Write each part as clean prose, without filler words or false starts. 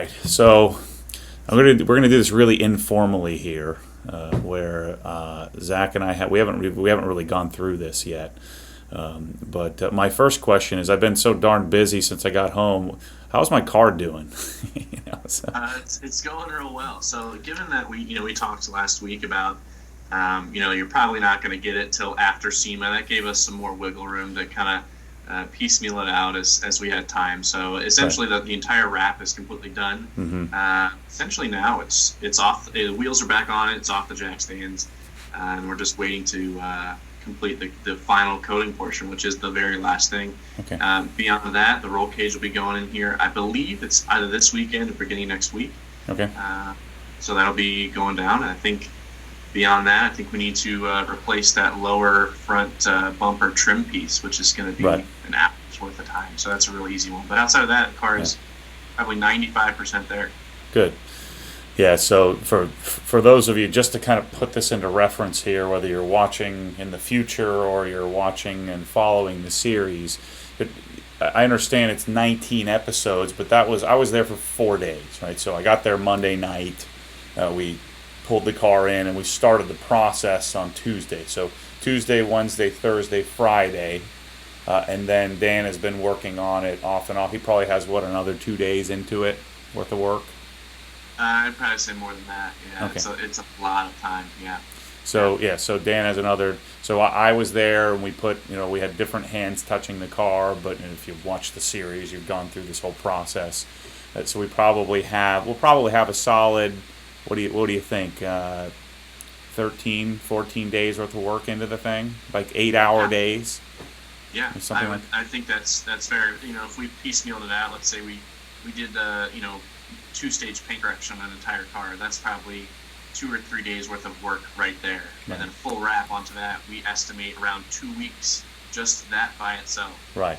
right, so we're gonna do this really informally here, where Zach and I we haven't really gone through this yet. But my first question is, I've been so darn busy since I got home. How's my car doing? So. It's going real well. So given that we talked last week about you're probably not going to get it till after SEMA. That gave us some more wiggle room to kind of piecemeal it out as we had time. So essentially, the entire wrap is completely done. Mm-hmm. Essentially now it's off. The wheels are back on it. It's off the jack stands, and we're just waiting to complete the final coating portion, which is the very last thing. Okay. Beyond that, the roll cage will be going in here. I believe it's either this weekend or beginning next week. Okay. So that'll be going down, and I think. Beyond that, I think we need to replace that lower front bumper trim piece, which is going to be an hour's worth of time. So that's a really easy one. But outside of that, the car is probably 95% there. Good. Yeah, so for those of you, just to kind of put this into reference here, whether you're watching in the future or you're watching and following the series, I understand it's 19 episodes, but I was there for 4 days, right? So I got there Monday night. We pulled the car in and we started the process on Tuesday. So Tuesday, Wednesday, Thursday, Friday, and then Dan has been working on it off and off. He probably has another 2 days into it worth of work. I'd probably say more than that. Yeah, okay. It's a lot of time. Yeah. So so Dan has another. So I was there and we we had different hands touching the car. But if you've watched the series, you've gone through this whole process. So we'll probably have a solid. What do you think? 13, 14 days worth of work into the thing, like 8-hour days. Yeah, I think that's fair. If we piecemealed it out, let's say we did the 2-stage paint correction on an entire car. That's probably 2 or 3 days worth of work right there, and then full wrap onto that. We estimate around 2 weeks. Just that by itself. Right.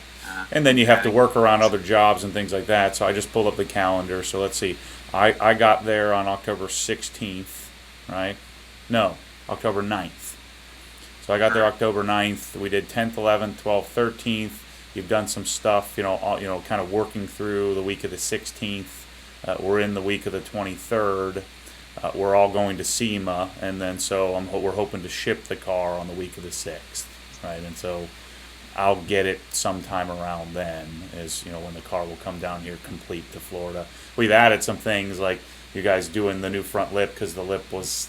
And then you have to work around other jobs and things like that. So I just pulled up the calendar. So let's see. I got there on October 16th, right? No, October 9th. So I got there October 9th. We did 10th, 11th, 12th, 13th. You've done some stuff, kind of working through the week of the 16th. We're in the week of the 23rd. We're all going to SEMA. And then we're hoping to ship the car on the week of the 6th. Right, and so I'll get it sometime around then, when the car will come down here complete to Florida. We've added some things like you guys doing the new front lip because the lip was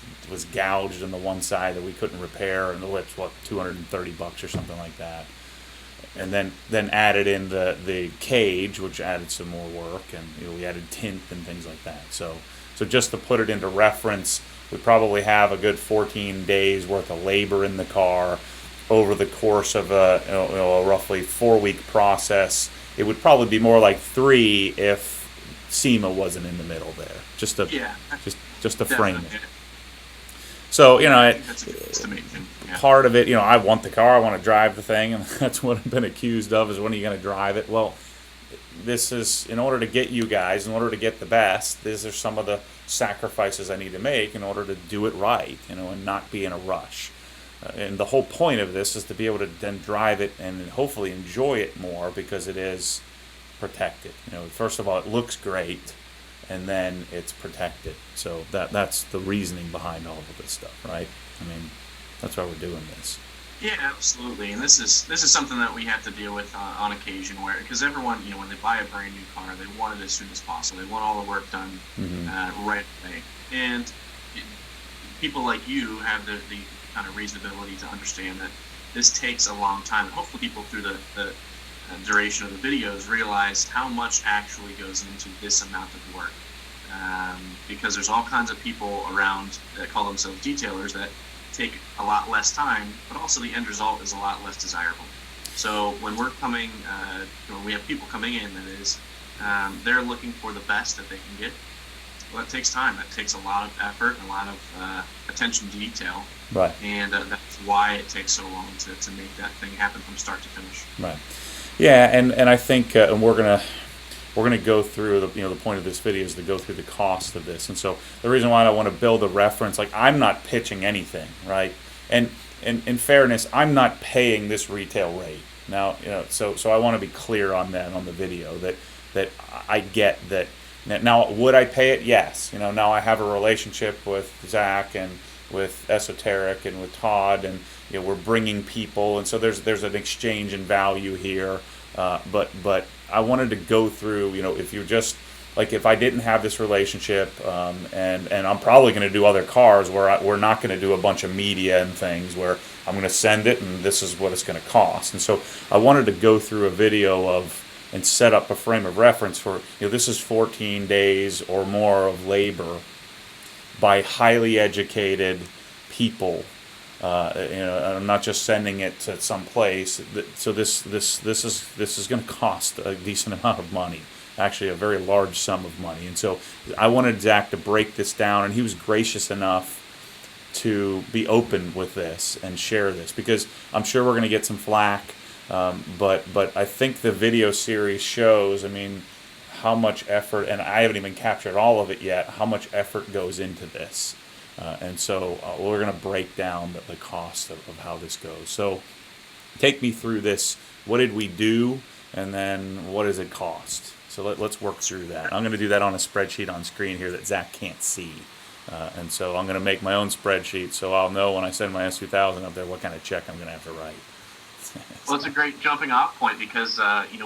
gouged on the one side that we couldn't repair, and the lip's $230 or something like that. And then added in the cage, which added some more work, and we added tint and things like that. So just to put it into reference, we probably have a good 14 days worth of labor in the car. Over the course of a roughly 4-week process. It would probably be more like 3 if SEMA wasn't in the middle there. Just to frame it. So that's a good estimation. Yeah. Part of it, I want the car, I want to drive the thing, and that's what I've been accused of is when are you going to drive it? Well, this is in order to get you guys, in order to get the best. These are some of the sacrifices I need to make in order to do it right, and not be in a rush. And the whole point of this is to be able to then drive it and hopefully enjoy it more because it is protected. First of all, it looks great, and then it's protected. So that's the reasoning behind all of this stuff, right? I mean, that's why we're doing this. Yeah, absolutely. And this is something that we have to deal with on occasion, because everyone, when they buy a brand new car, they want it as soon as possible. They want all the work done right away. And people like you have the kind of reasonability to understand that this takes a long time. And hopefully people through the duration of the videos realize how much actually goes into this amount of work. Because there's all kinds of people around that call themselves detailers that take a lot less time, but also the end result is a lot less desirable. So when we have people coming in, that is, they're looking for the best that they can get. Well, it takes time. That takes a lot of effort and a lot of attention to detail. Right. And that's why it takes so long to make that thing happen from start to finish. Right. Yeah, and I think and we're gonna go through the point of this video is to go through the cost of this. And so the reason why I want to build a reference, like I'm not pitching anything, right? And in fairness, I'm not paying this retail rate. Now, so I want to be clear on that on the video that I get that Now, would I pay it? Yes. Now I have a relationship with Zack and with Esoteric and with Todd, and we're bringing people, and so there's an exchange in value here. But I wanted to go through, if you just like, if I didn't have this relationship, and I'm probably going to do other cars where we're not going to do a bunch of media and things, where I'm going to send it and this is what it's going to cost. And so I wanted to go through a video of and set up a frame of reference for, this is 14 days or more of labor by highly educated people. I'm not just sending it to some place. So this is going to cost a decent amount of money, actually a very large sum of money. And so I wanted Zack to break this down, and he was gracious enough to be open with this and share this, because I'm sure we're going to get some flack. But I think the video series shows, how much effort, and I haven't even captured all of it yet, how much effort goes into this. And so we're going to break down the cost of how this goes. So take me through this. What did we do? And then what does it cost? So let's work through that. I'm going to do that on a spreadsheet on screen here that Zack can't see. And so I'm going to make my own spreadsheet so I'll know when I send my S2000 up there what kind of check I'm going to have to write. Well, it's a great jumping off point because,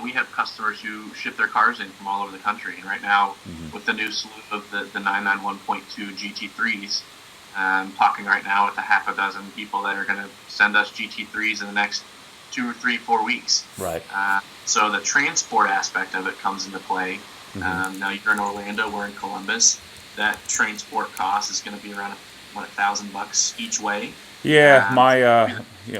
we have customers who ship their cars in from all over the country. And right now, with the new slew of the 991.2 GT3s, I'm talking right now with a half a dozen people that are going to send us GT3s in the next 2 or 3, 4 weeks. Right. So the transport aspect of it comes into play. Now you're in Orlando, we're in Columbus. That transport cost is going to be around $1,000 each way. Yeah,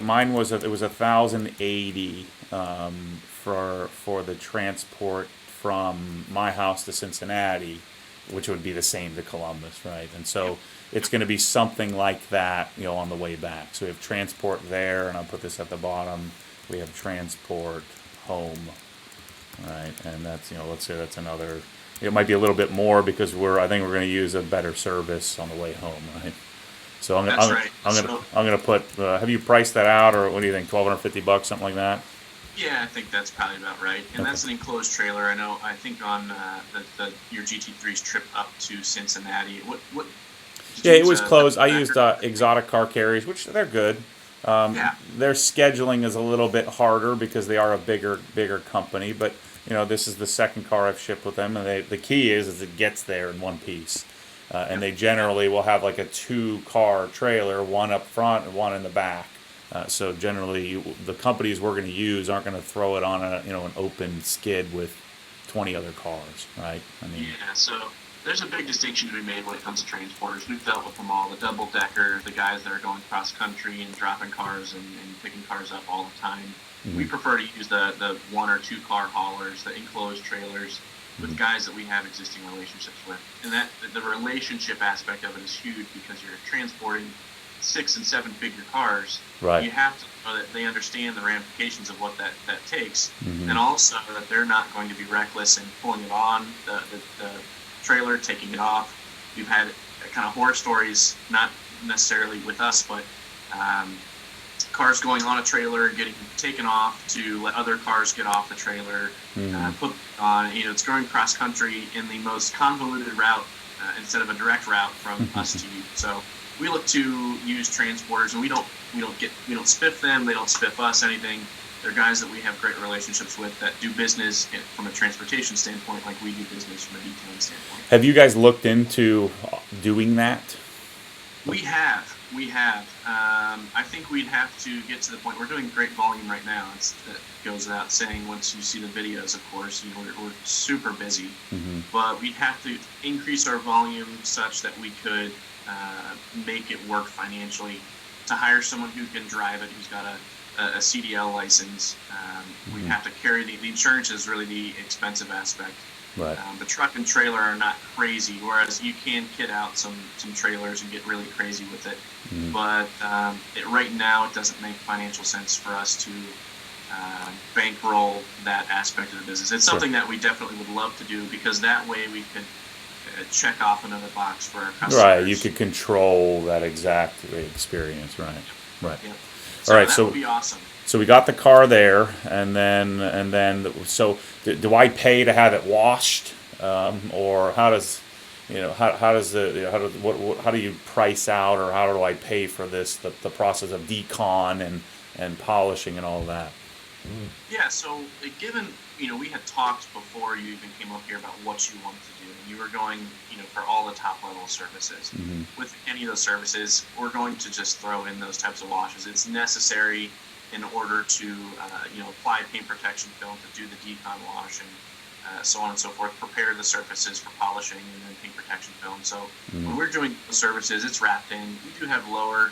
mine was it was 1,080 for the transport from my house to Cincinnati, which would be the same to Columbus, right? And so it's going to be something like that, on the way back. So we have transport there, and I'll put this at the bottom. We have transport home, right? And that's, let's say that's another. It might be a little bit more because I think we're going to use a better service on the way home, right? So I'm gonna put. Have you priced that out, or what do you think? $1,250, something like that. Yeah, I think that's probably about right. And that's an enclosed trailer. I think on your GT3's trip up to Cincinnati. What? Yeah, it was closed. I used Exotic Car Carriers, which they're good. Their scheduling is a little bit harder because they are a bigger company. But this is the second car I've shipped with them, and the key is it gets there in one piece. And they generally will have like a 2-car trailer, one up front and one in the back. So generally, the companies we're going to use aren't going to throw it on an open skid with 20 other cars, right? Yeah. So there's a big distinction to be made when it comes to transporters. We've dealt with them all: the double decker, the guys that are going cross country and dropping cars and picking cars up all the time. We prefer to use the 1 or 2 car haulers, the enclosed trailers, with guys that we have existing relationships with. And that the relationship aspect of it is huge because you're transporting 6- and 7-figure cars. Right. You have to know that they understand the ramifications of what that takes, and also that they're not going to be reckless in pulling it on the trailer, taking it off. We've had kind of horror stories, not necessarily with us, but cars going on a trailer, getting taken off to let other cars get off the trailer, put on. It's going cross country in the most convoluted route instead of a direct route from us to you. So we look to use transporters, and we don't spiff them. They don't spiff us anything. They're guys that we have great relationships with that do business from a transportation standpoint, like we do business from a detailing standpoint. Have you guys looked into doing that? We have. I think we'd have to get to the point. We're doing great volume right now. That goes without saying. Once you see the videos, of course, we're super busy. But we'd have to increase our volume such that we could make it work financially. To hire someone who can drive it, who's got a CDL license. We'd have to carry the insurance is really the expensive aspect. Right. The truck and trailer are not crazy, whereas you can kit out some trailers and get really crazy with it. But right now, it doesn't make financial sense for us to bankroll that aspect of the business. It's something that we definitely would love to do because that way we could check off another box for our customers. Right, you could control that exact experience. Right. Right. Yep. All right, that would be awesome. So we got the car there, and then so do I pay to have it washed? or how does how do you price out, or how do I pay for this, the process of decon and polishing and all of that? Yeah, so given, we had talked before you even came up here about what you wanted to do, and you were going, for all the top level services. With any of those services, we're going to just throw in those types of washes. It's necessary in order to, apply paint protection film, to do the decon wash, and so on and so forth, prepare the surfaces for polishing and then paint protection film. So when we're doing those services, it's wrapped in. We do have lower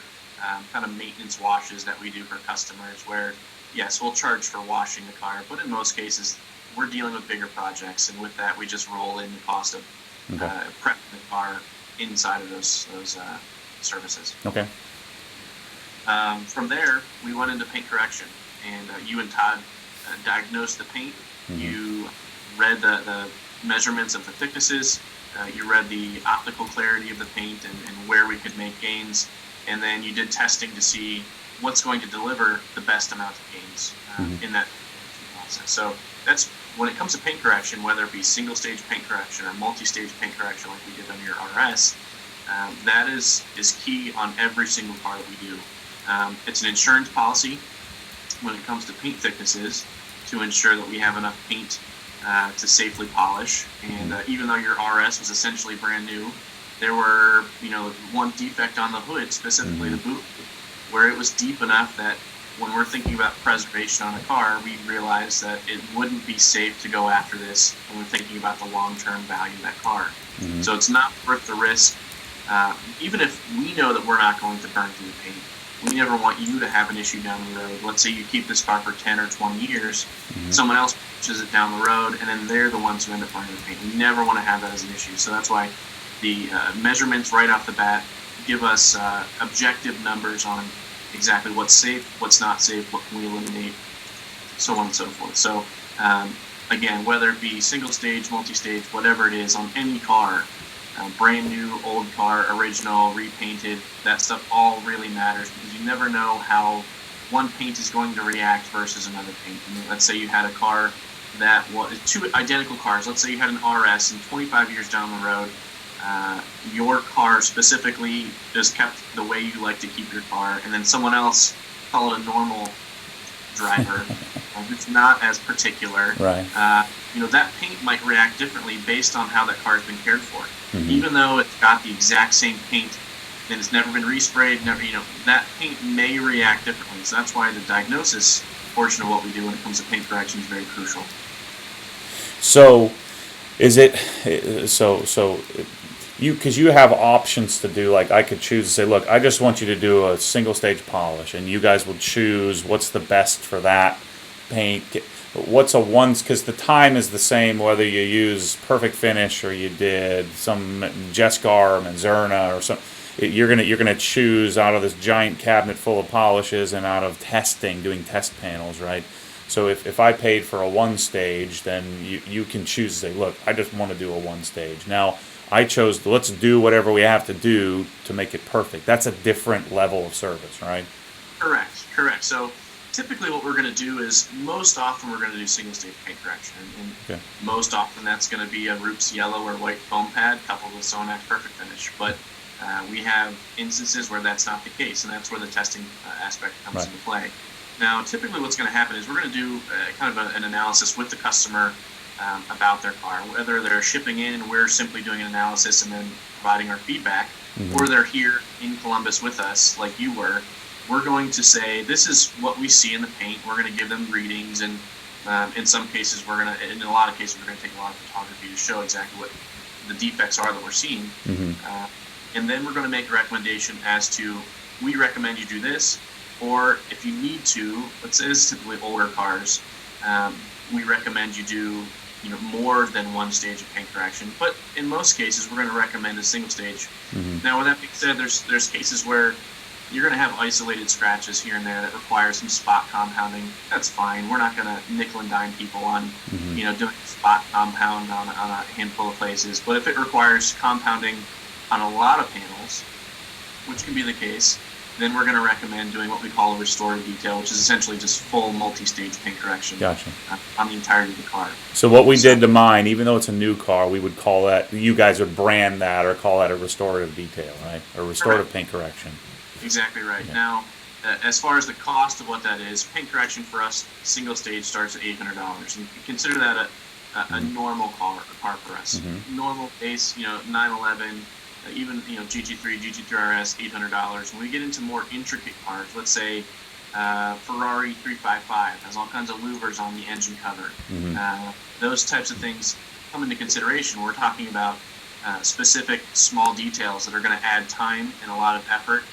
kind of maintenance washes that we do for customers where, yes, we'll charge for washing the car, but in most cases, we're dealing with bigger projects, and with that, we just roll in the cost of prepping the car inside of those services. Okay. From there, we went into paint correction, and you and Todd diagnosed the paint. You read the measurements of the thicknesses. You read the optical clarity of the paint and where we could make gains, and then you did testing to see what's going to deliver the best amount of gains in that process. So that's when it comes to paint correction, whether it be single stage paint correction or multi-stage paint correction like we did on your RS, that is key on every single car that we do. It's an insurance policy when it comes to paint thicknesses to ensure that we have enough paint to safely polish. And even though your RS was essentially brand new, there were one defect on the hood, specifically the boot, where it was deep enough that when we're thinking about preservation on a car, we realized that it wouldn't be safe to go after this when we're thinking about the long-term value of that car. So it's not worth the risk. Even if we know that we're not going to burn through the paint, we never want you to have an issue down the road. Let's say you keep this car for 10 or 20 years, someone else pushes it down the road, and then they're the ones who end up burning the paint. We never want to have that as an issue. So that's why the measurements right off the bat give us objective numbers on exactly what's safe, what's not safe, what can we eliminate, so on and so forth. So again, whether it be single stage, multi-stage, whatever it is on any car, brand new, old car, original, repainted, that stuff all really matters because you never know how one paint is going to react versus another paint. I mean, let's say you had a car that was two identical cars. Let's say you had an RS and 25 years down the road, your car specifically just kept the way you like to keep your car, and then someone else, call it a normal driver, who's not as particular, right. That paint might react differently based on how that car's been cared for. Even though it's got the exact same paint and it's never been resprayed, that paint may react differently. So that's why the diagnosis portion of what we do when it comes to paint correction is very crucial. So, is it because you have options to do, like I could choose to say, look, I just want you to do a single stage polish, and you guys would choose what's the best for that paint. What's a ones, because the time is the same whether you use Perfect Finish or you did some Jescar or Manzurna or something. You're gonna choose out of this giant cabinet full of polishes and out of testing, doing test panels, right? So if I paid for a one stage, then you can choose to say, look, I just want to do a one stage. Now I chose let's do whatever we have to do to make it perfect. That's a different level of service, right? Correct. So typically what we're going to do is most often we're going to do single stage paint correction, and most often that's going to be a Roops yellow or white foam pad coupled with Sonax Perfect Finish. But we have instances where that's not the case, and that's where the testing aspect comes into play. Now, typically what's going to happen is we're going to do kind of an analysis with the customer about their car, whether they're shipping in, we're simply doing an analysis and then providing our feedback, or they're here in Columbus with us like you were. We're going to say, this is what we see in the paint. We're going to give them readings, and in some cases, in a lot of cases, we're going to take a lot of photography to show exactly what the defects are that we're seeing. And then we're going to make a recommendation as to, we recommend you do this, or if you need to, let's say this is typically older cars, we recommend you do more than one stage of paint correction. But in most cases, we're going to recommend a single stage. Now, with that being said, there's cases where you're going to have isolated scratches here and there that require some spot compounding. That's fine. We're not going to nickel and dime people on, doing spot compound on a handful of places. But if it requires compounding on a lot of panels, which can be the case, then we're going to recommend doing what we call a restorative detail, which is essentially just full multi-stage paint correction. Gotcha. On the entirety of the car. So what we did to mine, even though it's a new car, we would call that, you guys would brand that or call that a restorative detail, right? Or restorative paint correction. Exactly right. Yeah. Now, as far as the cost of what that is, paint correction for us, single stage starts at $800. And consider that a normal car for us. Normal base, 911, even GT3, GT3 RS, $800. When we get into more intricate cars, let's say Ferrari 355 has all kinds of louvers on the engine cover. Those types of things come into consideration. We're talking about specific small details that are going to add time and a lot of effort.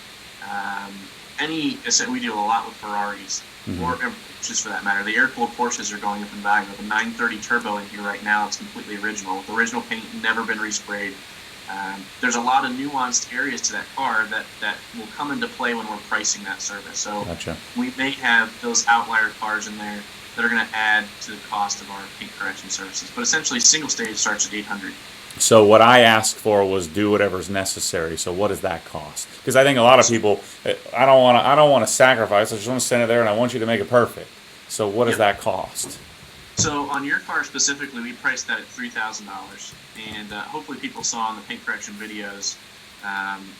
We do a lot with Ferraris, or just for that matter. The air-cooled Porsches are going up in value. With a 930 turbo in here right now, it's completely original. With original paint, never been resprayed. There's a lot of nuanced areas to that car that will come into play when we're pricing that service. So Gotcha. We may have those outlier cars in there that are going to add to the cost of our paint correction services. But essentially, single stage starts at $800. So what I asked for was do whatever's necessary. So what does that cost? Because I think a lot of people, I don't want to sacrifice. I just want to send it there, and I want you to make it perfect. So what does that cost? So on your car specifically, we priced that at $3,000, and hopefully people saw in the paint correction videos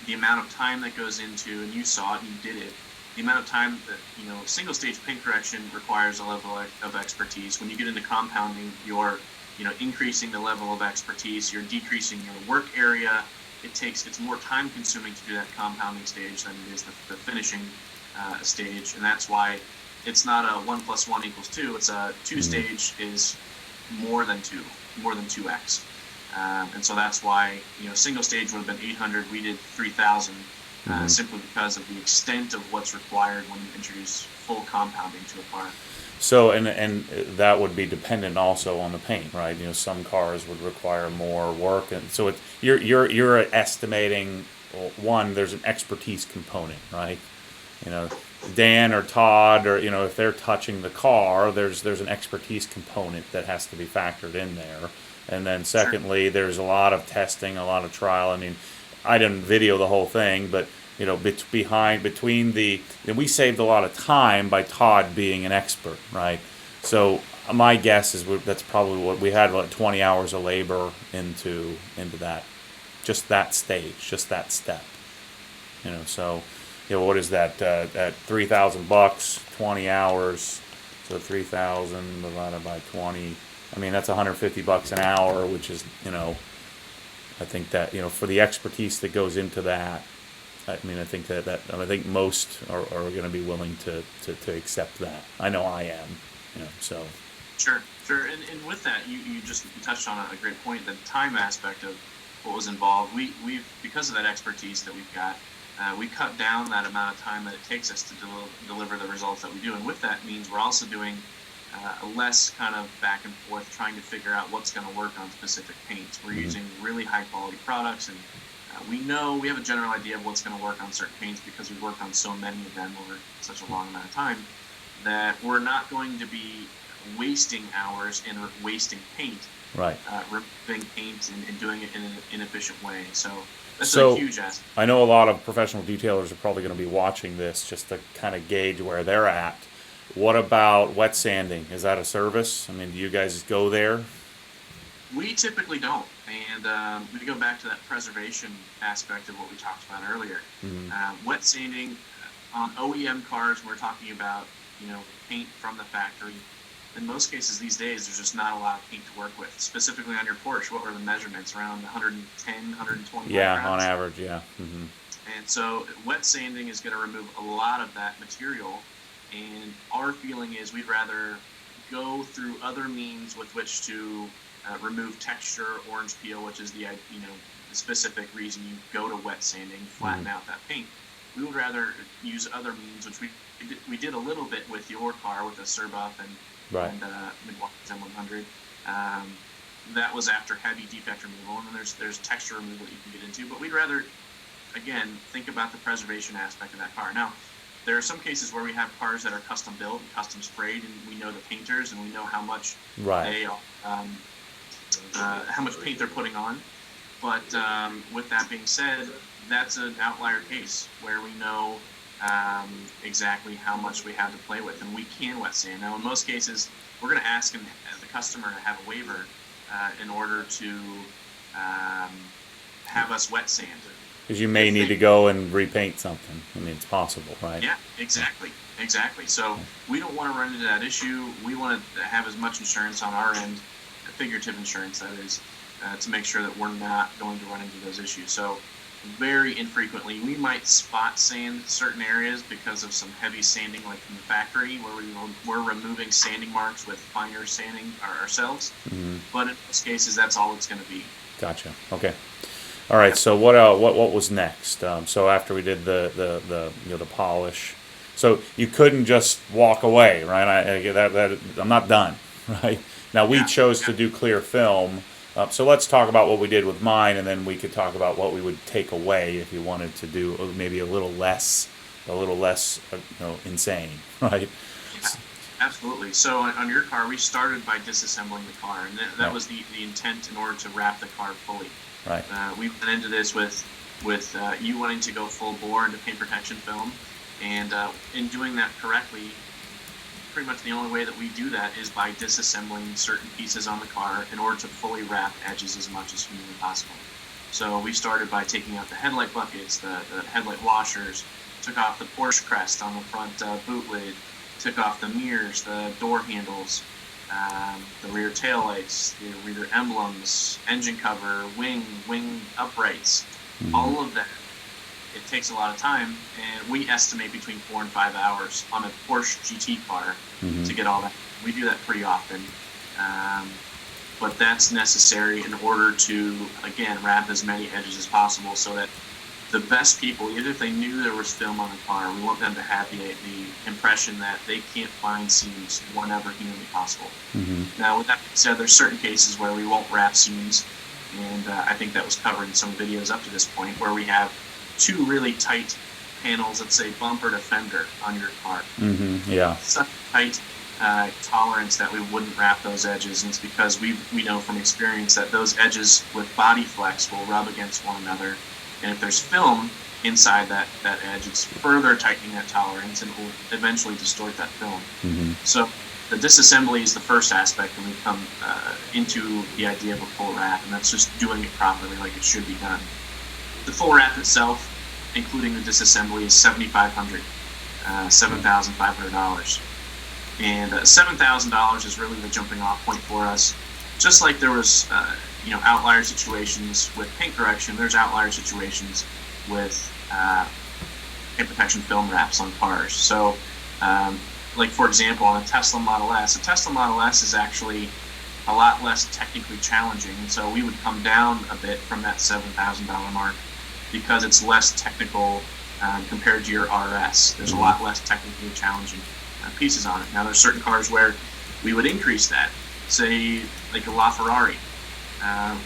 the amount of time that goes into, and you saw it, and you did it. The amount of time that single stage paint correction requires a level of expertise. When you get into compounding, you're increasing the level of expertise, you're decreasing your work area. It's more time consuming to do that compounding stage than it is the finishing stage, and that's why it's not a 1 + 1 = 2. It's a 2-stage is more than 2x, and so that's why single stage would have been $800. We did $3,000 simply because of the extent of what's required when you introduce full compounding to a car. So and that would be dependent also on the paint, right? Some cars would require more work, and so you're estimating one. There's an expertise component, right? Dan or Todd, or if they're touching the car, there's an expertise component that has to be factored in there. And then secondly, there's a lot of testing, a lot of trial. I mean, I didn't video the whole thing, but between and we saved a lot of time by Todd being an expert, right? So my guess is that's probably what we had, like 20 hours of labor into that, just that stage, just that step. So what is that? At $3,000, 20 hours, so 3,000 divided by 20. I mean, that's $150 an hour, which is I think that for the expertise that goes into that. I mean, I think I think most are going to be willing to accept that. I know I am, so. Sure. And with that, you touched on a great point, the time aspect of what was involved. We've because of that expertise that we've got, we cut down that amount of time that it takes us to deliver the results that we do. And with that means we're also doing a less kind of back and forth trying to figure out what's going to work on specific paints. We're using really high quality products, and we have a general idea of what's going to work on certain paints because we've worked on so many of them over such a long amount of time that we're not going to be wasting hours and wasting paint, right? Removing paint and doing it in an inefficient way. So that's a huge aspect. I know a lot of professional detailers are probably going to be watching this just to kind of gauge where they're at. What about wet sanding? Is that a service? I mean, do you guys go there? We typically don't. And we go back to that preservation aspect of what we talked about earlier. Wet sanding on OEM cars, we're talking about, paint from the factory. In most cases these days, there's just not a lot of paint to work with. Specifically on your Porsche, what were the measurements? Around 110, 120 Yeah, microns? On average, yeah. And so wet sanding is going to remove a lot of that material. And our feeling is we'd rather go through other means with which to remove texture, orange peel, which is the specific reason you go to wet sanding, flatten out that paint. We would rather use other means, which we did a little bit with your car with the Surbuff and Milwaukee's M100. That was after heavy defect removal, and then there's texture removal that you can get into. But we'd rather, again, think about the preservation aspect of that car. Now, there are some cases where we have cars that are custom built and custom sprayed, and we know the painters and we know how much they how much paint they're putting on. But with that being said, that's an outlier case where we know exactly how much we have to play with, and we can wet sand. Now, in most cases, we're going to ask the customer to have a waiver in order to have us wet sand. Because you may need to go and repaint something. I mean, it's possible, right? Yeah, exactly. So we don't want to run into that issue. We want to have as much insurance on our end, figurative insurance that is, to make sure that we're not going to run into those issues. So very infrequently, we might spot sand certain areas because of some heavy sanding, like from the factory, where we're removing sanding marks with finer sanding ourselves. Mm-hmm. But in most cases, that's all it's going to be. Gotcha. Okay. All right. So what was next? So after we did the polish, so you couldn't just walk away, right? I'm not done, right? Now we chose to do clear film. So let's talk about what we did with mine, and then we could talk about what we would take away if you wanted to do maybe a little less, insane, right? Yeah, absolutely. So on your car, we started by disassembling the car, and that was the intent in order to wrap the car fully. Right. We went into this with you wanting to go full bore into paint protection film, and in doing that correctly, pretty much the only way that we do that is by disassembling certain pieces on the car in order to fully wrap edges as much as humanly possible. So we started by taking out the headlight buckets, the headlight washers, took off the Porsche crest on the front boot lid, took off the mirrors, the door handles, the rear taillights, the rear emblems, engine cover, wing uprights, all of that. It takes a lot of time, and we estimate between 4 and 5 hours on a Porsche GT car to get all that. We do that pretty often, but that's necessary in order to, again, wrap as many edges as possible so that the best people, even if they knew there was film on the car, we want them to have the impression that they can't find seams whenever humanly possible. Now, with that being said, there's certain cases where we won't wrap seams, and I think that was covered in some videos up to this point, where we have two really tight panels, let's say bumper to fender on your car. Yeah. Such tight tolerance that we wouldn't wrap those edges, and it's because we know from experience that those edges with body flex will rub against one another, and if there's film inside that edge, it's further tightening that tolerance and will eventually distort that film. So the disassembly is the first aspect, and we come into the idea of a full wrap, and that's just doing it properly like it should be done. The full wrap itself, including the disassembly, is $7,500, $7,500, and $7,000 is really the jumping-off point for us. Just like there was, outlier situations with paint correction, there's outlier situations with paint protection film wraps on cars. So, like for example, on a Tesla Model S, is actually a lot less technically challenging, and so we would come down a bit from that $7,000 mark, because it's less technical compared to your RS. There's a lot less technically challenging pieces on it. Now, there's certain cars where we would increase that, say like a LaFerrari,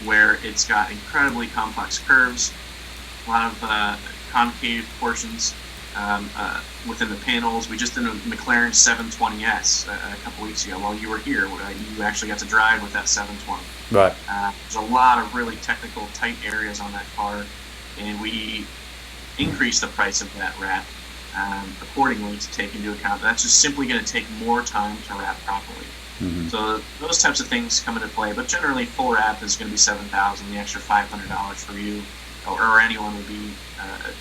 where it's got incredibly complex curves, a lot of concave portions within the panels. We just did a McLaren 720S a couple weeks ago. While you were here, you actually got to drive with that 720. Right. There's a lot of really technical, tight areas on that car, and we increase the price of that wrap accordingly to take into account that's just simply going to take more time to wrap properly. So those types of things come into play, but generally full wrap is going to be $7,000. The extra $500 for you or anyone would be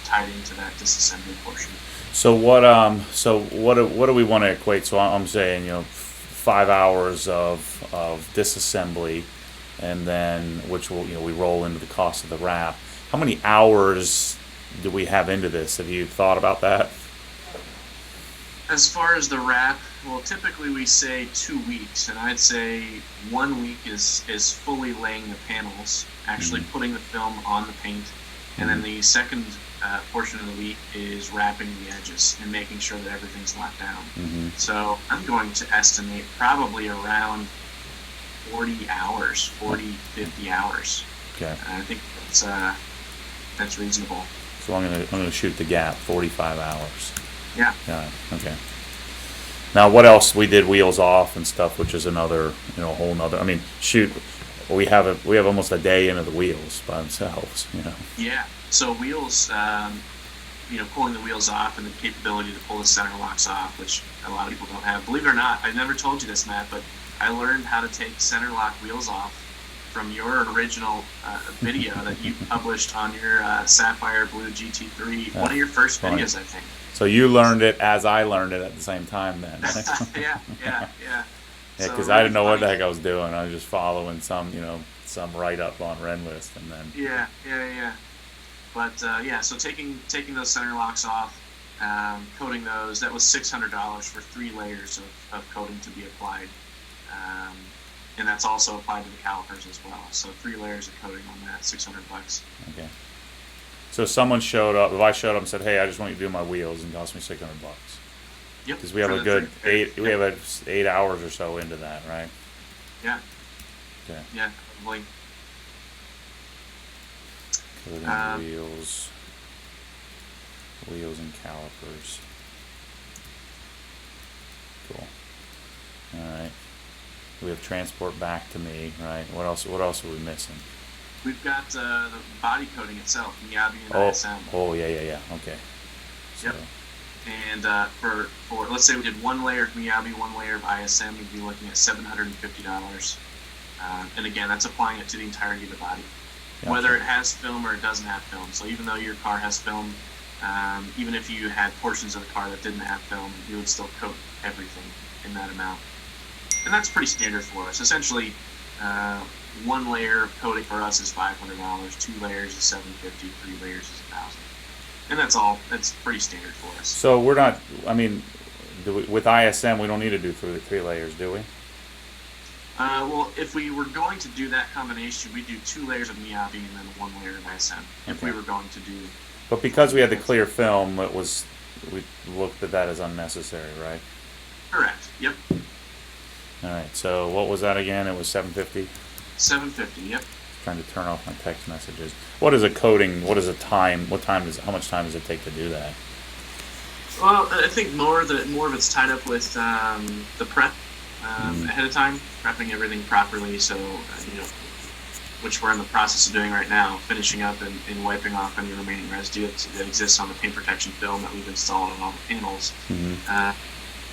tied into that disassembly portion. So what do we want to equate? So I'm saying 5 hours of disassembly, and then which will we roll into the cost of the wrap. How many hours do we have into this? Have you thought about that? As far as the wrap, well, typically we say 2 weeks, and I'd say 1 week is fully laying the panels, actually putting the film on the paint, and then the second portion of the week is wrapping the edges and making sure that everything's locked down. So I'm going to estimate probably around 40 hours, 50 hours. Okay. I think that's reasonable. So I'm gonna shoot the gap, 45 hours. Yeah. Okay. Now, what else? We did wheels off and stuff, which is another, whole nother. I mean, shoot, we have almost a day into the wheels by themselves. Yeah. So wheels, pulling the wheels off and the capability to pull the center locks off, which a lot of people don't have. Believe it or not, I never told you this, Matt, but I learned how to take center lock wheels off from your original video that you published on your Sapphire Blue GT3, one of your first videos, I think. So you learned it as I learned it at the same time then. Yeah. Yeah, So because I didn't know what the heck I was doing. I was just following some write-up on Renlist, and then... Yeah. But, so taking those center locks off, coating those, that was $600 for 3 layers of coating to be applied. And that's also applied to the calipers as well. So 3 layers of coating on that, $600. Okay. So if someone showed up, if I showed up and said, "Hey, I just want you to do my wheels," and it cost me $600. Yep. Because we have a good 8 hours or so into that, right? Yeah. Okay. Yeah, probably. Coating wheels and calipers. Cool. All right. We have transport back to me, right? What else are we missing? We've got the body coating itself, Miyabi and ISM. Oh, yeah. Okay. So. Yep. And for let's say we did 1 layer of Miyabi, 1 layer of ISM, we'd be looking at $750. And again, that's applying it to the entirety of the body, whether it has film or it doesn't have film. So even though your car has film, even if you had portions of the car that didn't have film, you would still coat everything in that amount. And that's pretty standard for us. Essentially, 1 layer of coating for us is $500, 2 layers is $750, 3 layers is $1,000. And that's all. That's pretty standard for us. So we're not, with ISM, we don't need to do 3 layers, do we? Well, if we were going to do that combination, we'd do 2 layers of Miyabi and then 1 layer of ISM. If we were going to do... But because we had the clear film, we looked at that as unnecessary, right? Correct. Yep. All right. So what was that again? It was $750. $750. Yep. Trying to turn off my text messages. What is a coating? What is a time? How much time does it take to do that? Well, I think more of it's tied up with the prep ahead of time, prepping everything properly. So which we're in the process of doing right now, finishing up and wiping off any remaining residue that exists on the paint protection film that we've installed on all the panels. Mm-hmm.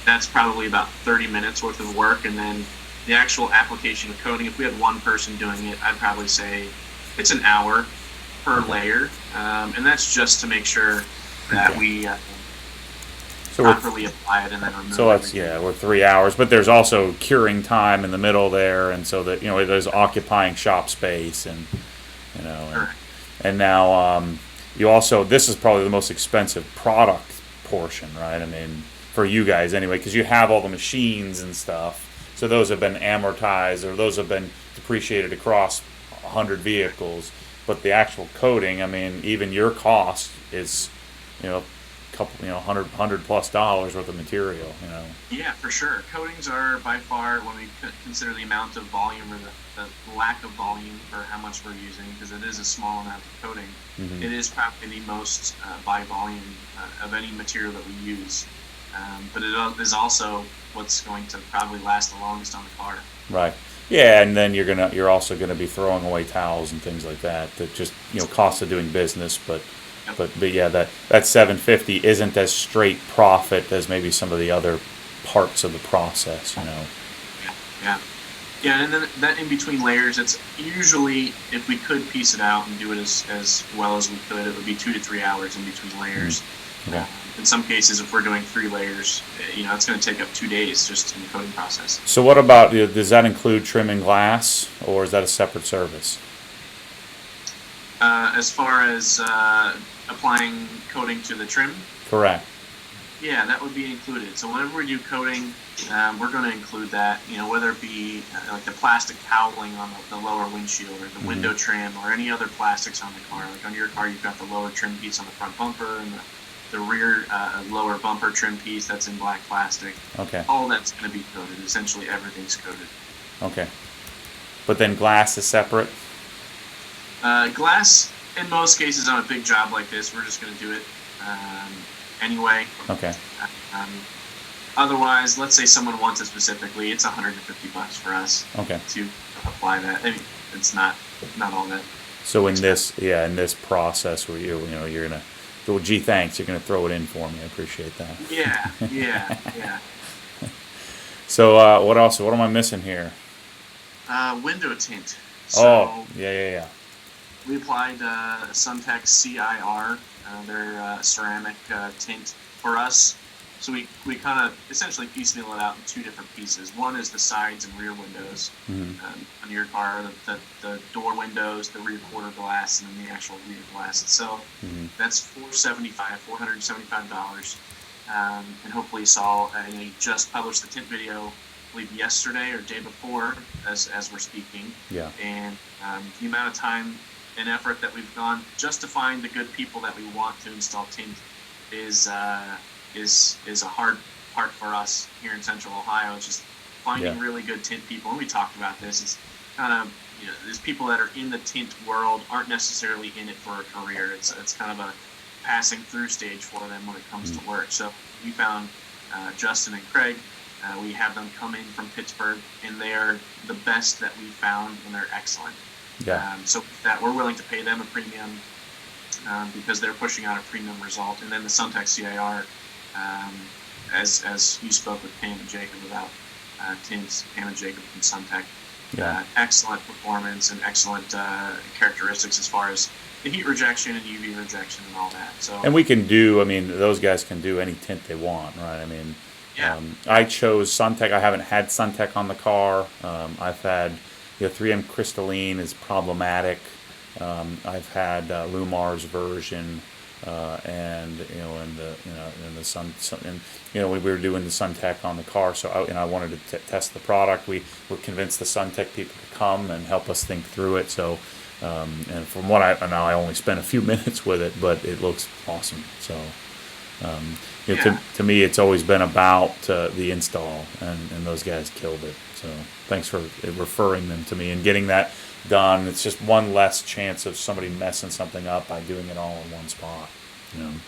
That's probably about 30 minutes worth of work, and then the actual application of coating, if we had 1 person doing it, I'd probably say it's an hour per layer, and that's just to make sure that we properly apply it and then remove it. So that's, we're 3 hours, but there's also curing time in the middle there, and so that, there's occupying shop space, and, and now you also, this is probably the most expensive product portion, right? I mean, for you guys anyway, because you have all the machines and stuff. So those have been amortized, or those have been depreciated across 100 vehicles. But the actual coating, even your cost is, couple, $100+ worth of material, Yeah, for sure. Coatings are by far, when we consider the amount of volume or the lack of volume for how much we're using, because it is a small amount of coating, it is probably the most by volume of any material that we use. But it is also what's going to probably last the longest on the car. Right. Yeah, and then you're also gonna be throwing away towels and things like that just cost of doing business, but yeah, that $750 isn't as straight profit as maybe some of the other parts of the process, Yeah, and then that in between layers, it's usually, if we could piece it out and do it as well as we could, it would be 2 to 3 hours in between layers. Okay. In some cases, if we're doing 3 layers, it's going to take up 2 days just in the coating process. So what about, does that include trimming glass, or is that a separate service? As far as applying coating to the trim? Correct. Yeah, that would be included. So whenever we do coating, we're going to include that, whether it be like the plastic cowling on the lower windshield, or the window trim, or any other plastics on the car. Like on your car, you've got the lower trim piece on the front bumper, and the rear lower bumper trim piece that's in black plastic. Okay. All that's going to be coated. Essentially, everything's coated. Okay. But then glass is separate? Glass, in most cases, on a big job like this, we're just going to do it anyway. Okay. Otherwise, let's say someone wants it specifically, it's $150 for us. Okay. To apply that. It's not all that. So in this process where you're gonna Well, gee, thanks. You're going to throw it in for me. I appreciate that. Yeah. So what else? What am I missing here? Window tint. Oh, yeah. We applied Suntech CIR, their ceramic tint for us. So we kind of essentially piecemeal it out in two different pieces. One is the sides and rear windows on your car, the door windows, the rear quarter glass, and then the actual rear glass itself. That's $475. And hopefully you saw, you just published the tint video, I believe yesterday or day before, as we're speaking. Yeah. And the amount of time and effort that we've gone just to find the good people that we want to install tint is a hard part for us here in Central Ohio. It's just finding really good tint people. And we talked about this. It's kind of, there's people that are in the tint world aren't necessarily in it for a career. It's kind of a passing through stage for them when it comes to work. So we found Justin and Craig. We have them come in from Pittsburgh, and they are the best that we found, and they're excellent. Yeah. So that we're willing to pay them a premium because they're pushing out a premium result. And then the Suntech CIR, as you spoke with Pam and Jacob about Tint, Pam and Jacob from Suntech, excellent performance and excellent characteristics as far as the heat rejection and UV rejection and all that. So, and we can do, I mean, those guys can do any tint they want, right? I mean, I chose Suntech. I haven't had Suntech on the car. I've had, 3M Crystalline is problematic. I've had Lumar's version, and we were doing the Suntech on the car, so I wanted to test the product. We were convinced the Suntech people to come and help us think through it. So, and from what I only spent a few minutes with it, but it looks awesome. So, to me, it's always been about the install, and those guys killed it. So, thanks for referring them to me and getting that done. It's just one less chance of somebody messing something up by doing it all in one spot.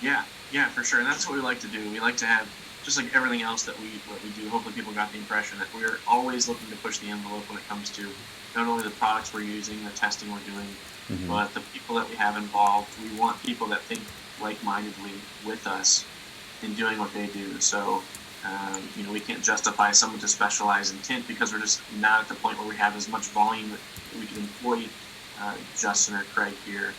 Yeah, for sure. And that's what we like to do. We like to have, just like everything else that we do, hopefully people got the impression that we're always looking to push the envelope when it comes to not only the products we're using, the testing we're doing, but the people that we have involved. We want people that think like-mindedly with us in doing what they do. So, we can't justify someone to specialize in tint because we're just not at the point where we have as much volume that we can employ Justin or Craig here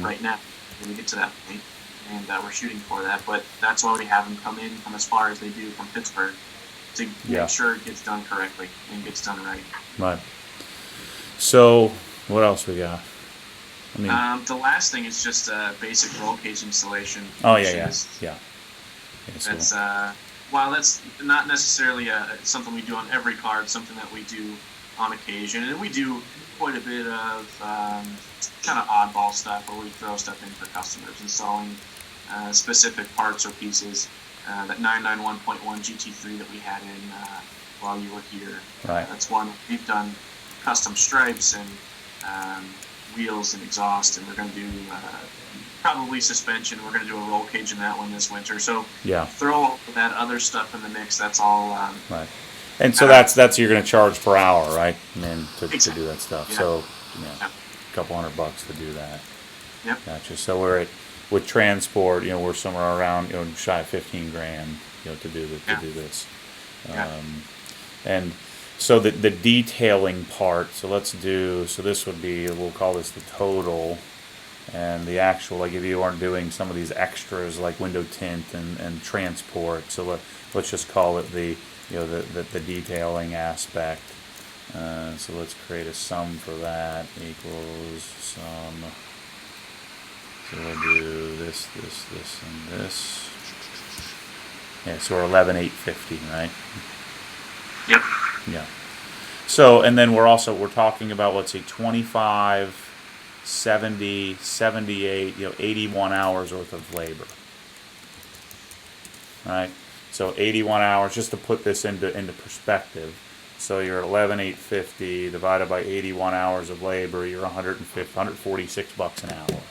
right now when we get to that point. And we're shooting for that. But that's why we have them come in from as far as they do from Pittsburgh to make sure it gets done correctly and gets done right. Right. So, what else we got? I mean, the last thing is just a basic roll cage installation. Oh, yeah. That's while that's not necessarily something we do on every car, it's something that we do on occasion, and we do quite a bit of kind of oddball stuff where we throw stuff in for customers, installing specific parts or pieces. That 991.1 GT3 that we had in while you were here. Right. That's one we've done custom stripes and wheels and exhaust, and we're going to do probably suspension. We're going to do a roll cage in that one this winter. So throw all that other stuff in the mix. That's all. Right. And so that's you're going to charge per hour, right? I mean, to do that stuff. Yeah. So a couple $100 to do that. Yep. Gotcha. So we're with transport, we're somewhere around shy of $15,000, to do this. And so the detailing part. So this would be, we'll call this the total. And the actual, like if you aren't doing some of these extras like window tint and transport, so let's just call it the detailing aspect. So let's create a sum for that equals sum. So we'll do this, and this. Yeah, so we're 11,850, right? Yep. Yeah. So and then we're talking about, let's see, 25. 70, 78, 81 hours worth of labor. Right? So 81 hours, just to put this into perspective. So you're at 11,850 divided by 81 hours of labor, you're $146 an hour.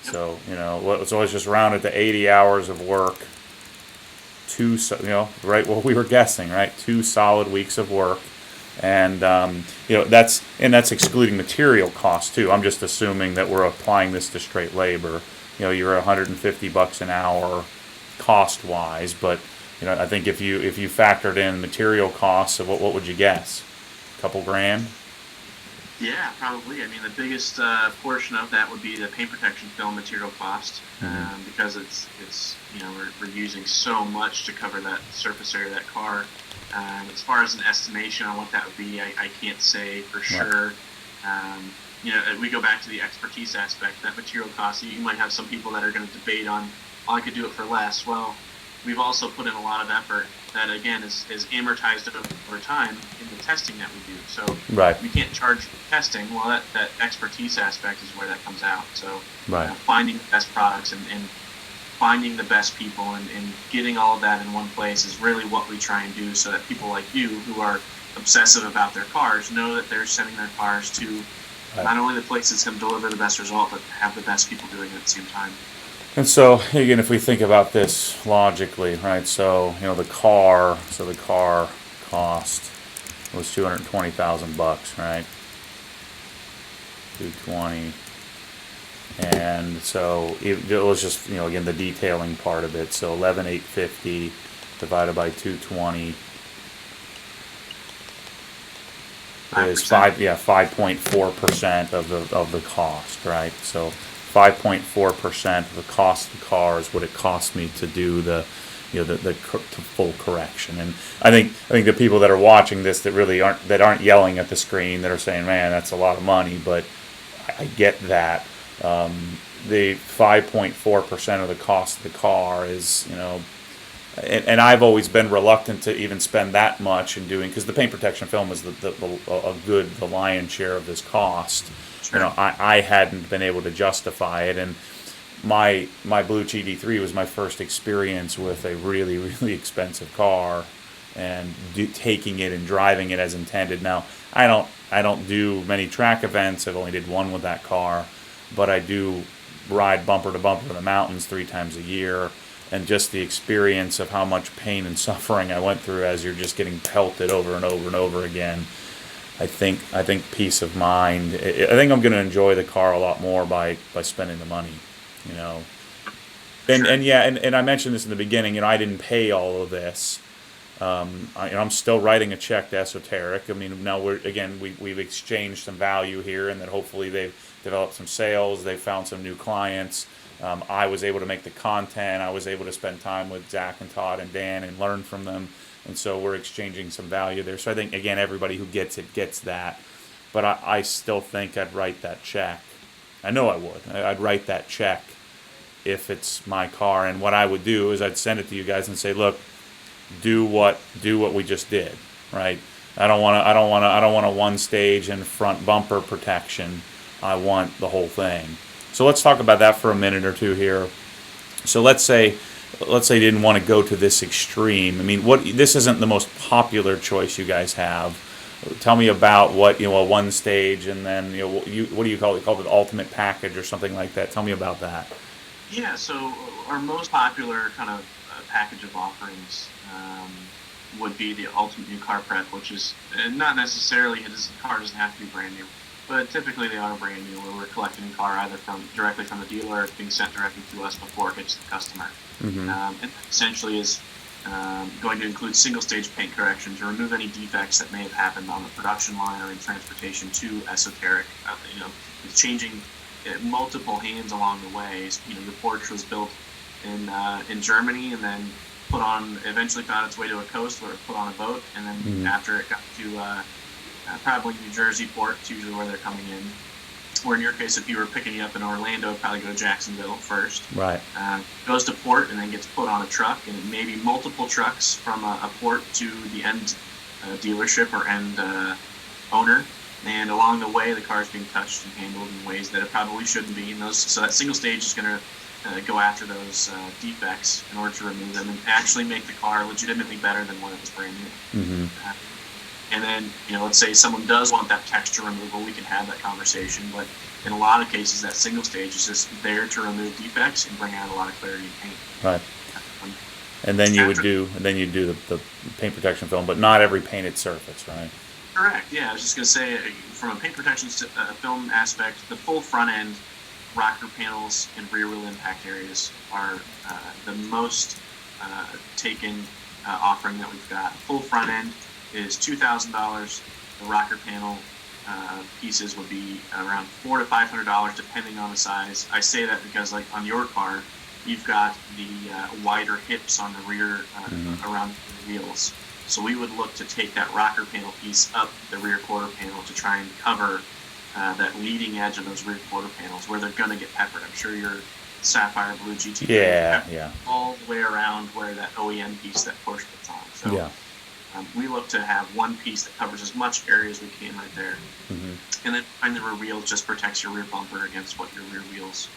So, so let's just round it to 80 hours of work. Right, what we were guessing, right? 2 solid weeks of work. And that's excluding material costs too. I'm just assuming that we're applying this to straight labor. you're $150 an hour cost wise. But I think if you factored in material costs, of what would you guess? A couple grand? Yeah, probably. I mean, the biggest portion of that would be the paint protection film material cost, because it's we're using so much to cover that surface area of that car. As far as an estimation on what that would be, I can't say for sure. We go back to the expertise aspect. That material cost, you might have some people that are going to debate on, I could do it for less. Well, we've also put in a lot of effort that, again, is amortized over time in the testing that we do. So we can't charge testing. Well, that expertise aspect is where that comes out. So finding the best products and finding the best people and getting all of that in one place is really what we try and do, so that people like you who are obsessive about their cars know that they're sending their cars to not only the place that's going to deliver the best result, but have the best people doing it at the same time. And so, again, if we think about this logically, right? So, the car cost was $220,000, right? 220, and so it was just, again, the detailing part of it. So 11,850 divided by 220 is 5.4% of the cost, right? So 5.4% of the cost of the car is what it cost me to do the full correction. And I think the people that are watching this that aren't yelling at the screen, that are saying, "Man, that's a lot of money," but I get that. The 5.4% of the cost of the car is, and I've always been reluctant to even spend that much in doing, because the paint protection film is the lion's share of this cost. Sure. I hadn't been able to justify it, and my blue GT3 was my first experience with a really, really expensive car, and taking it and driving it as intended. Now, I don't do many track events. I've only did one with that car, but I do ride bumper to bumper in the mountains 3 times a year, and just the experience of how much pain and suffering I went through as you're just getting pelted over and over and over again. I think peace of mind. I think I'm going to enjoy the car a lot more by spending the money, And I mentioned this in the beginning. I didn't pay all of this. I'm still writing a check to Esoteric. I mean, now we've exchanged some value here, and that hopefully they've developed some sales. They've found some new clients. I was able to make the content. I was able to spend time with Zack and Todd and Dan and learn from them. And so we're exchanging some value there. So I think, again, everybody who gets it gets that. But I still think I'd write that check. I know I would. I'd write that check if it's my car. And what I would do is I'd send it to you guys and say, look, do what we just did, right? I don't want a one stage and front bumper protection. I want the whole thing. So let's talk about that for a minute or two here. So let's say you didn't want to go to this extreme. I mean, this isn't the most popular choice you guys have. Tell me about what, a one stage, and then what do you call it? Called it ultimate package or something like that. Tell me about that. Yeah, so our most popular kind of package of offerings would be the ultimate new car prep, which is not necessarily, the car doesn't have to be brand new, but typically they are brand new, where we're collecting a car either directly from the dealer, or it's being sent directly to us before it gets to the customer. Mm-hmm. And essentially is going to include single-stage paint correction to remove any defects that may have happened on the production line or in transportation to Esoteric. It's changing multiple hands along the way. The Porsche was built in Germany, and then eventually found its way to a coast where it put on a boat, and then after it got to probably New Jersey port, it's usually where they're coming in. Or in your case, if you were picking it up in Orlando, it'd probably go to Jacksonville first. Right. Goes to port and then gets put on a truck, and maybe multiple trucks from a port to the end dealership or end owner. And along the way, the car is being touched and handled in ways that it probably shouldn't be. So that single stage is going to go after those defects in order to remove them and actually make the car legitimately better than when it was brand new. Mm-hmm. And then, let's say someone does want that texture removal, we can have that conversation. But in a lot of cases, that single stage is just there to remove defects and bring out a lot of clarity in paint. Right. And then you do the paint protection film, but not every painted surface, right? Correct. Yeah, I was just going to say, from a paint protection film aspect, the full front end rocker panels and rear wheel impact areas are the most taken offering that we've got. Full front end is $2,000. The rocker panel pieces would be around $400 to $500 depending on the size. I say that because, like on your car, you've got the wider hips on the rear around the wheels. So we would look to take that rocker panel piece up the rear quarter panel to try and cover that leading edge of those rear quarter panels where they're going to get peppered. I'm sure your sapphire blue GT3 all the way around where that OEM piece that Porsche puts on. So we look to have one piece that covers as much area as we can right there. And then behind the rear wheels just protects your rear bumper against what your rear wheels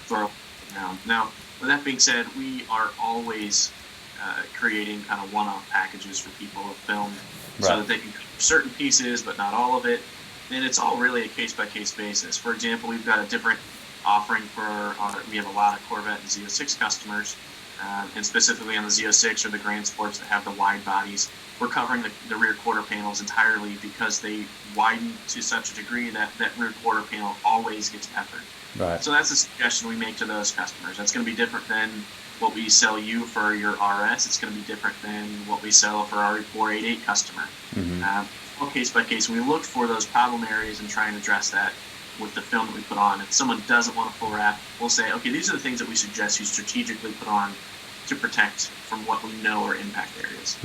throw around. Now, with that being said, we are always creating kind of one-off packages for people of film so that they can cover certain pieces but not all of it. And it's all really a case-by-case basis. For example, we've got a different offering for we have a lot of Corvette and Z06 customers, and specifically on the Z06 or the Grand Sports that have the wide bodies, we're covering the rear quarter panels entirely because they widen to such a degree that that rear quarter panel always gets peppered. Right. So that's a suggestion we make to those customers. That's going to be different than what we sell you for your RS. It's going to be different than what we sell for our 488 customer. All case by case, we look for those problem areas and try and address that with the film that we put on. If someone doesn't want a full wrap, we'll say, okay, these are the things that we suggest you strategically put on to protect from what we know are impact areas.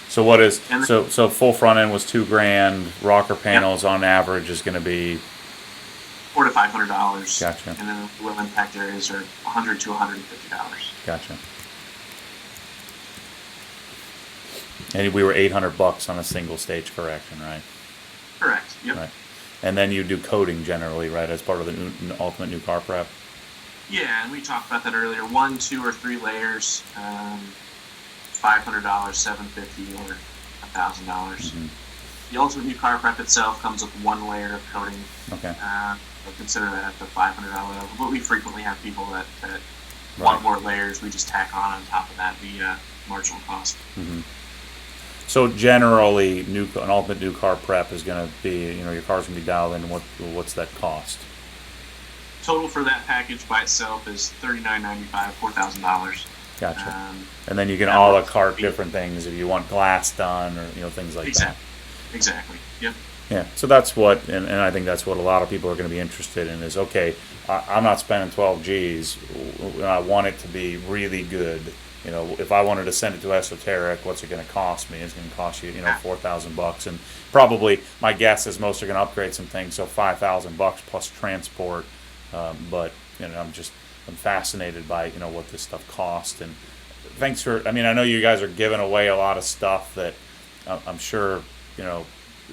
So what is so full front end was $2,000. Rocker panels on average is going to be $400 to $500. Gotcha. And then the wheel impact areas are $100 to $150. Gotcha. And we were $800 on a single stage correction, right? Correct. Yep. Right. And then you do coating generally, right, as part of the ultimate new car prep. Yeah, and we talked about that earlier. 1, 2, or 3 layers, $500, $750, or $1,000. The ultimate new car prep itself comes with 1 layer of coating. Okay. So consider that at the $500 level. But we frequently have people that want more layers. We just tack on top of that the marginal cost. So generally, an ultimate new car prep is going to be, your car's going to be dialed in. What's that cost? Total for that package by itself is $39.95, $4,000. Gotcha. And then you can a la carte different things if you want glass done or things like that. Exactly. Yep. Yeah. So that's what, and I think that's what a lot of people are going to be interested in is, okay, I'm not spending 12 G's. I want it to be really good. If I wanted to send it to Esoteric, what's it going to cost me? It's going to cost you, $4,000, and probably my guess is most are going to upgrade some things, so $5,000 plus transport. But I'm fascinated by what this stuff costs, and thanks for. I know you guys are giving away a lot of stuff that I'm sure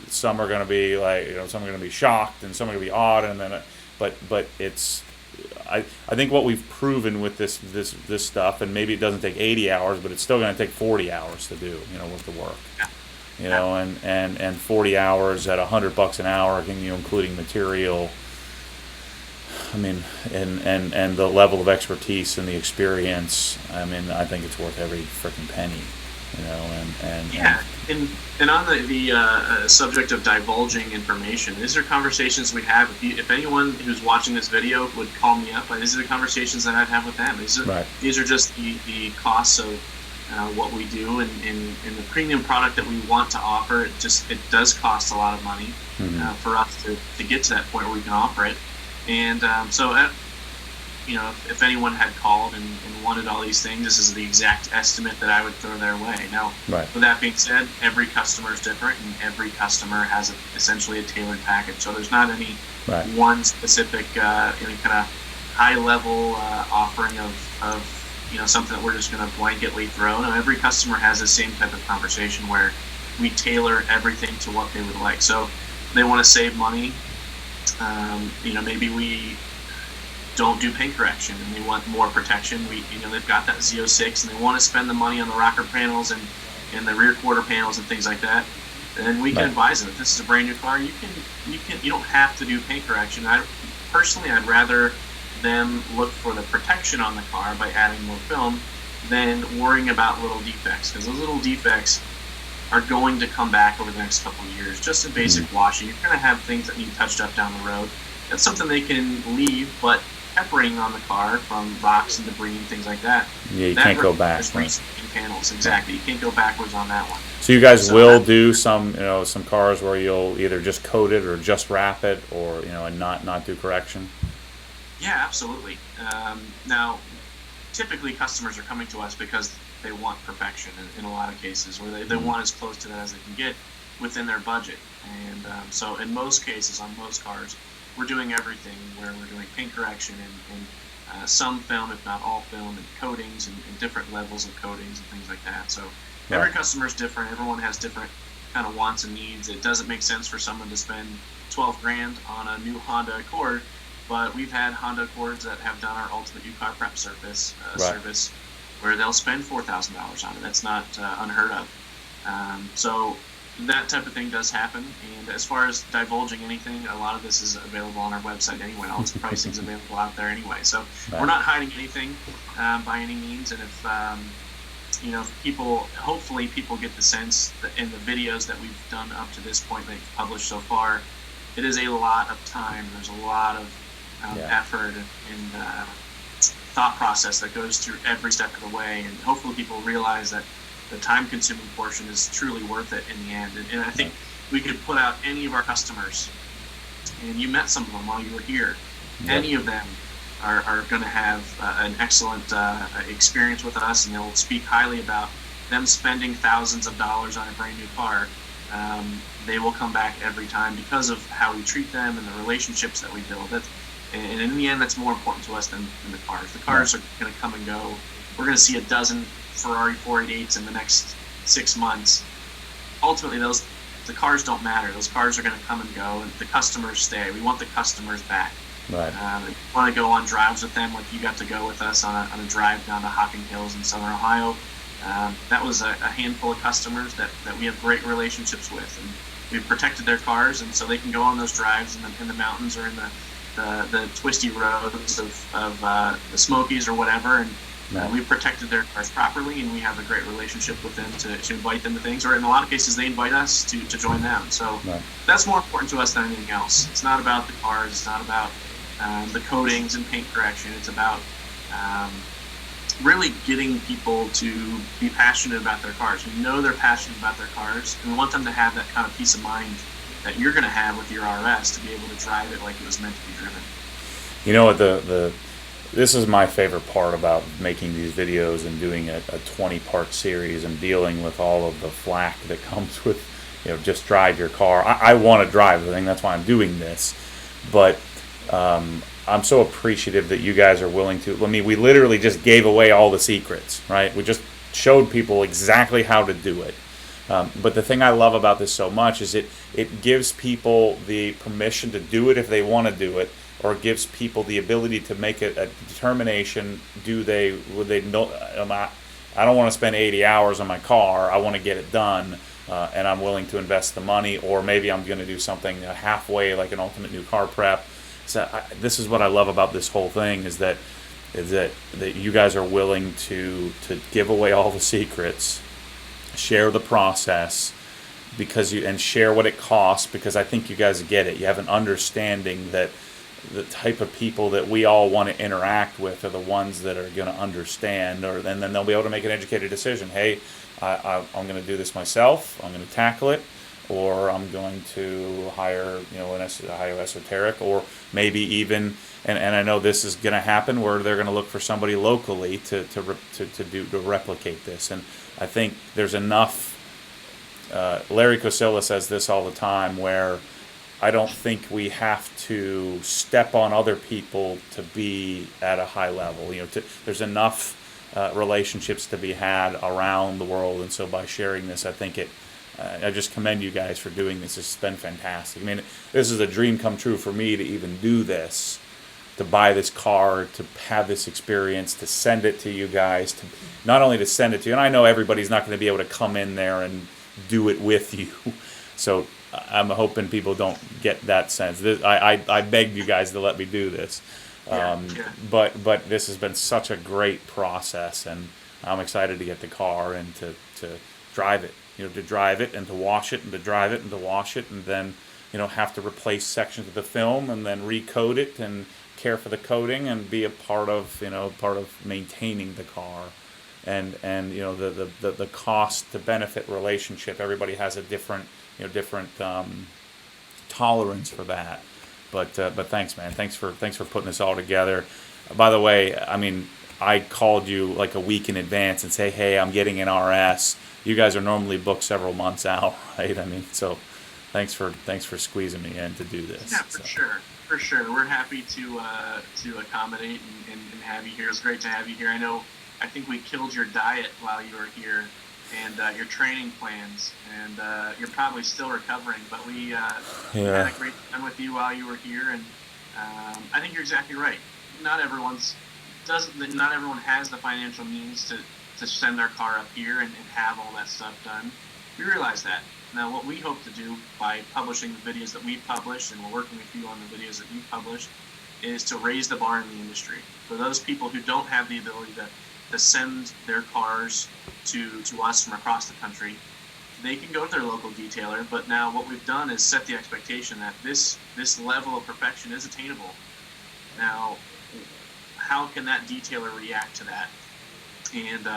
some are going to be like some are going to be shocked and some are going to be awed, and then but it's. I think what we've proven with this stuff, and maybe it doesn't take 80 hours, but it's still going to take 40 hours to do, with the work. And 40 hours at $100 an hour, including material. And the level of expertise and the experience. I think it's worth every freaking penny. And on the subject of divulging information, these are conversations we have. If anyone who's watching this video would call me up, these are the conversations that I'd have with them. These are just the costs of what we do and the premium product that we want to offer. It does cost a lot of money for us to get to that point where we can offer it. And if anyone had called and wanted all these things, this is the exact estimate that I would throw their way. Now, with that being said, every customer is different, and every customer has essentially a tailored package. So there's not any one specific, any kind of high-level offering of something that we're just going to blanketly throw. No, every customer has the same type of conversation where we tailor everything to what they would like. So they want to save money. Maybe we don't do paint correction and they want more protection. They've got that Z06 and they want to spend the money on the rocker panels and the rear quarter panels and things like that. And we can advise them, if this is a brand new car, you don't have to do paint correction. I'd rather them look for the protection on the car by adding more film than worrying about little defects, because those little defects are going to come back over the next couple of years. Just in basic washing, you're going to have things that need touched up down the road. that's something they can leave, but peppering on the car from rocks and debris and things like that. Yeah, you That can't go back. requires Right? resealing panels. Exactly. You can't go backwards on that one. So you guys So will that, do some, some cars where you'll either just coat it or just wrap it, or and not do correction. yeah, absolutely. Now, typically customers are coming to us because they want perfection in a lot of cases, or they want as close to that as they can get within their budget. And so in most cases, on most cars, we're doing everything where we're doing paint correction and some film, if not all film, and coatings and different levels of coatings and things like that. So every Right. customer is different. Everyone has different kind of wants and needs. It doesn't make sense for someone to spend 12 grand on a new Honda Accord, but we've had Honda Accords that have done our Ultimate U-Car Prep Right. service where they'll spend $4,000 on it. That's not unheard of. So that type of thing does happen. And as far as divulging anything, a lot of this is available on our website anyway. All its pricing is available out there anyway. So we're Right. not hiding anything by any means. And if people, hopefully people get the sense that in the videos that we've done up to this point that we've published so far, it is a lot of time. There's a lot of Yeah. effort and thought process that goes through every step of the way. And hopefully people realize that the time-consuming portion is truly worth it in the end. And I think we could put out any of our customers, and you met some of them while you were here. Yep. Any of them are going to have an excellent experience with us, and they'll speak highly about them spending thousands of dollars on a brand new car. They will come back every time because of how we treat them and the relationships that we build. And in the end, that's more important to us than the cars. The cars are going to come and go. We're going to see a dozen Ferrari 488s in the next 6 months. Ultimately, the cars don't matter. Those cars are going to come and go, and the customers stay. We want the customers back. Right. We want to go on drives with them, like you got to go with us on a drive down to Hocking Hills in Southern Ohio. That was a handful of customers that we have great relationships with, and we've protected their cars, and so they can go on those drives in the mountains or in the twisty roads of the Smokies or whatever, and Right. we've protected their cars properly, and we have a great relationship with them to invite them to things, or in a lot of cases they invite us to join them. So Right. that's more important to us than anything else. It's not about the cars, it's not about the coatings and paint correction. It's about really getting people to be passionate about their cars. We know they're passionate about their cars, and we want them to have that kind of peace of mind that you're going to have with your RS to be able to drive it like it was meant to be driven. You know what, this is my favorite part about making these videos and doing a 20-part series and dealing with all of the flack that comes with, just drive your car. I want to drive the thing, that's why I'm doing this. But I'm so appreciative that you guys are willing to. I mean, we literally just gave away all the secrets, right? We just showed people exactly how to do it. But the thing I love about this so much is it gives people the permission to do it if they want to do it, or it gives people the ability to make a determination. Would they know? I don't want to spend 80 hours on my car. I want to get it done, and I'm willing to invest the money. Or maybe I'm going to do something halfway, like an ultimate new car prep. So this is what I love about this whole thing is that you guys are willing to give away all the secrets, share the process, and share what it costs, because I think you guys get it. You have an understanding that the type of people that we all want to interact with are the ones that are going to understand, and then they'll be able to make an educated decision. Hey, I'm going to do this myself. I'm going to tackle it, or I'm going to hire hire Esoteric, or maybe even, and I know this is going to happen, where they're going to look for somebody locally to replicate this. And I think there's enough. Larry Cosilla says this all the time, where I don't think we have to step on other people to be at a high level. There's enough relationships to be had around the world, and so by sharing this, I think I just commend you guys for doing this. It's been fantastic. I mean, this is a dream come true for me to even do this, to buy this car, to have this experience, to send it to you guys, to not only to send it to you, and I know everybody's not going to be able to come in there and do it with you, so I'm hoping people don't get that sense. I begged you guys to let me do this, but this has been such a great process, and I'm excited to get the car and to drive it. To drive it and to wash it and to drive it and to wash it, and then have to replace sections of the film and then recode it and care for the coating and be a part of maintaining the car. And the cost to benefit relationship, everybody has a different tolerance for that. But thanks, man. Thanks for putting this all together. By the way, I mean, I called you like a week in advance and say, hey, I'm getting an RS. You guys are normally booked several months out, right? I mean, so thanks for squeezing me in to do this. Yeah, for sure. We're happy to accommodate and have you here. It's great to have you here. I think we killed your diet while you were here, and your training plans, and you're probably still recovering. But we had a great time with you while you were here, and I think you're exactly right. Not everyone has the financial means to send their car up here and have all that stuff done. We realize that. Now, what we hope to do by publishing the videos that we publish, and we're working with you on the videos that you publish, is to raise the bar in the industry. For those people who don't have the ability to send their cars to us from across the country, they can go to their local detailer. But now what we've done is set the expectation that this level of perfection is attainable. Now, how can that detailer react to that and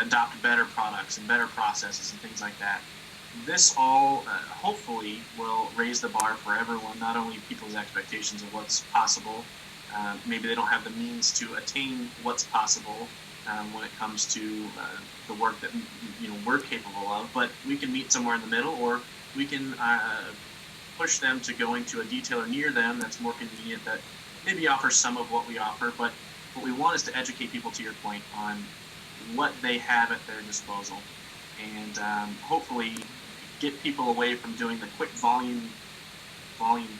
adopt better products and better processes and things like that? This all hopefully will raise the bar for everyone, not only people's expectations of what's possible. Maybe they don't have the means to attain what's possible when it comes to the work that we're capable of, but we can meet somewhere in the middle, or we can push them to going to a detailer near them that's more convenient, that maybe offers some of what we offer. But what we want is to educate people, to your point, on what they have at their disposal, and hopefully get people away from doing the quick volume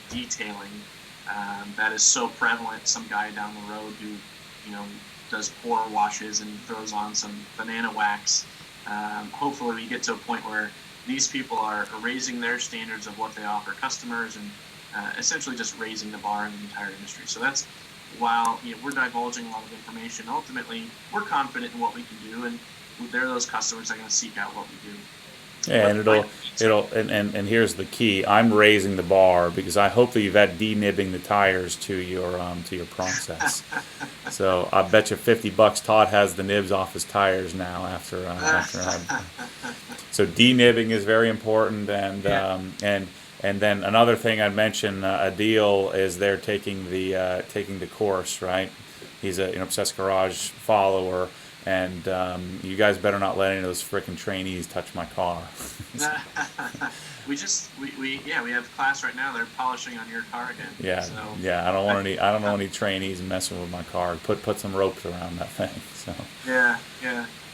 detailing that is so prevalent. Some guy down the road who does pour washes and throws on some banana wax. Hopefully we get to a point where these people are raising their standards of what they offer customers, and essentially just raising the bar in the entire industry. So that's, while we're divulging a lot of information, ultimately we're confident in what we can do, and they're those customers that are going to seek out what we do. Yeah, and here's the key. I'm raising the bar because I hope that you've had denibbing the tires to your process. So I bet you $50 Todd has the nibs off his tires now after so denibbing is very important, and then another thing I'd mention, Adil is there taking the course, right? He's a Obsessed Garage follower. And you guys better not let any of those frickin' trainees touch my car. we have class right now. They're polishing on your car again. Yeah, so. Yeah. I don't want any trainees messing with my car. Put some ropes around that thing. So. Yeah.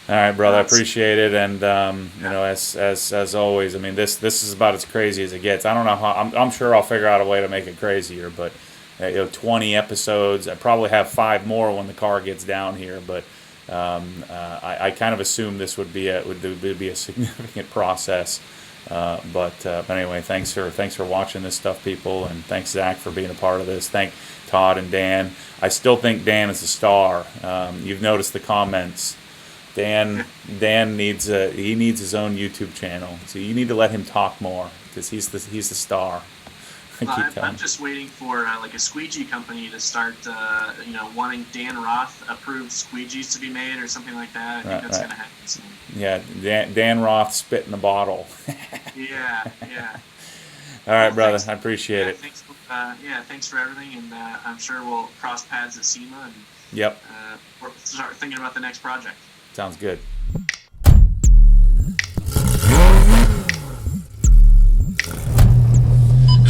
All right, brother. I appreciate it. And as always, I mean, this is about as crazy as it gets. I don't know how. I'm sure I'll figure out a way to make it crazier. But 20 episodes. I probably have 5 more when the car gets down here. But I kind of assumed this would be a significant process, but anyway, thanks for watching this stuff, people, and thanks Zach for being a part of this. Thank Todd and Dan. I still think Dan is a star. You've noticed the comments. Dan needs his own YouTube channel, so you need to let him talk more because he's the star. I'm just waiting for like a squeegee company to start, wanting Dan Roth approved squeegees to be made or something like that. I think that's going to happen soon. Yeah, Dan Roth spit in the bottle. Yeah. All right, brother. I appreciate it. Thanks for everything, and I'm sure we'll cross paths at SEMA and start thinking about the next project. Sounds good.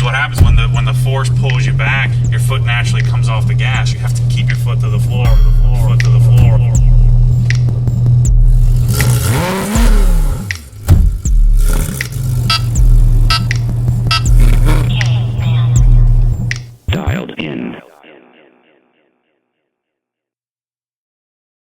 What happens when the force pulls you back, your foot naturally comes off the gas. You have to